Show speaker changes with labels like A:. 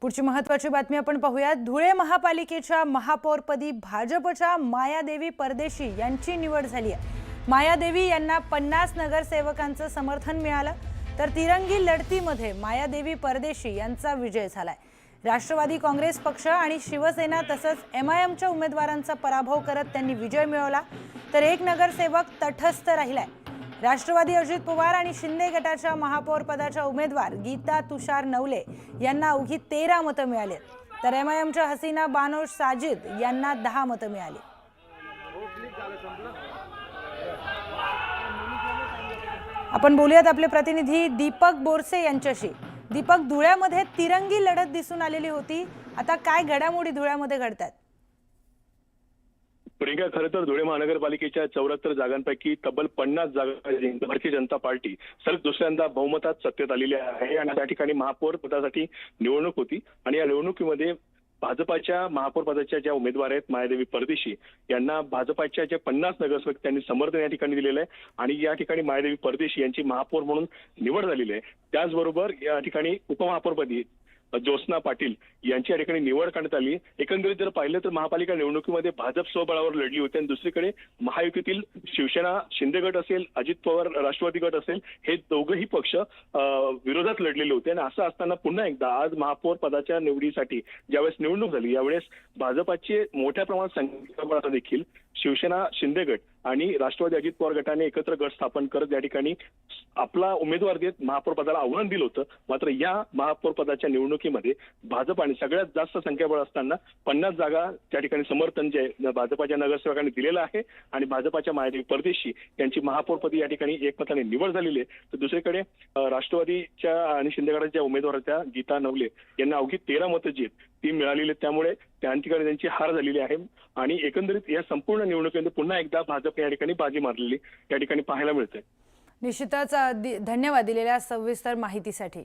A: पुढची महत्त्वाची बातमी आपण पाहूयात। धुळे महापालिकेच्या महापौरपदी भाजपच्या मायादेवी परदेशी यांची निवड झाली आहे। मायादेवी यांना 50 नगरसेवकांचं समर्थन मिळालं, तर तिरंगी लढतीमध्ये मायादेवी परदेशी यांचा विजय झालाय। राष्ट्रवादी काँग्रेस पक्ष आणि शिवसेना तसंच MIMच्या उमेदवारांचा पराभव करत त्यांनी विजय मिळवला, तर एक नगरसेवक तटस्थ राहिलाय। राष्ट्रवादी अजित पवार आणि शिंदे गटाच्या महापौर पदाच्या उमेदवार गीता तुषार नवले यांना अवघी 13 मतं मिळाली, तर MIMच्या हसीना बानोश साजिद यांना 10 मतं मिळाली। आपण बोलूयात आपले प्रतिनिधी दीपक बोरसे यांच्याशी। दीपक, धुळ्यामध्ये तिरंगी लढत दिसून आलेली होती, आता काय घडामोडी धुळ्यामध्ये घडतात?
B: प्रियंका, खरं तर धुळे महानगरपालिकेच्या 74 जागांपैकी तब्बल 50 जागा भारतीय जनता पार्टी सलग दुसऱ्यांदा बहुमतात सत्तेत आलेली आहे आणि त्या ठिकाणी महापौर पदासाठी निवडणूक होती आणि या निवडणुकीमध्ये भाजपाच्या महापौर पदाच्या ज्या उमेदवार आहेत मायादेवी परदेशी यांना भाजपाच्या जे 50 नगरसेवक त्यांनी समर्थन या ठिकाणी दिलेलं आहे आणि या ठिकाणी मायादेवी परदेशी यांची महापौर म्हणून निवड झालेली आहे। त्याचबरोबर या ठिकाणी उपमहापौरपदी ज्योत्स्ना पाटील यांची या ठिकाणी निवड करण्यात आली। एकंदरीत जर पाहिलं तर महापालिका निवडणुकीमध्ये भाजप स्वबळावर लढली होती आणि दुसरीकडे महायुतीतील शिवसेना शिंदे गट असेल, अजित पवार राष्ट्रवादी गट असेल, हे दोघंही पक्ष विरोधात लढलेले होते आणि असं असताना पुन्हा एकदा आज महापौर पदाच्या निवडीसाठी ज्यावेळेस निवडणूक झाली यावेळेस भाजपाचे मोठ्या प्रमाणात संख्याबळाचा देखील शिवसेना शिंदे गट आणि राष्ट्रवादी अजित पवार गटाने एकत्र गट स्थापन करत या ठिकाणी आपला उमेदवार देत महापौर पदाला आव्हान दिलं होतं। मात्र या महापौर पदाच्या निवडणुकीमध्ये भाजपाने सगळ्यात जास्त संख्याबळ असताना 50 जागा त्या ठिकाणी समर्थन जे भाजपाच्या नगरसेवकांनी दिलेलं आहे आणि भाजपाच्या मायादेवी परदेशी यांची महापौरपदी या ठिकाणी एकमताने निवड झालेली आहे। तर दुसरीकडे राष्ट्रवादीच्या आणि शिंदे गटाच्या ज्या उमेदवार होत्या गीता नवले यांना अवघी 13 मतं जी ती मिळालेली, त्यामुळे त्या ठिकाणी त्यांची हार झालेली आहे आणि एकंदरीत या संपूर्ण निवडणुकीमध्ये पुन्हा एकदा भाजप या ठिकाणी बाजी मारलेली या ठिकाणी पाहायला मिळते।
A: निश्चितच धन्यवाद दिलेल्या सविस्तर माहितीसाठी।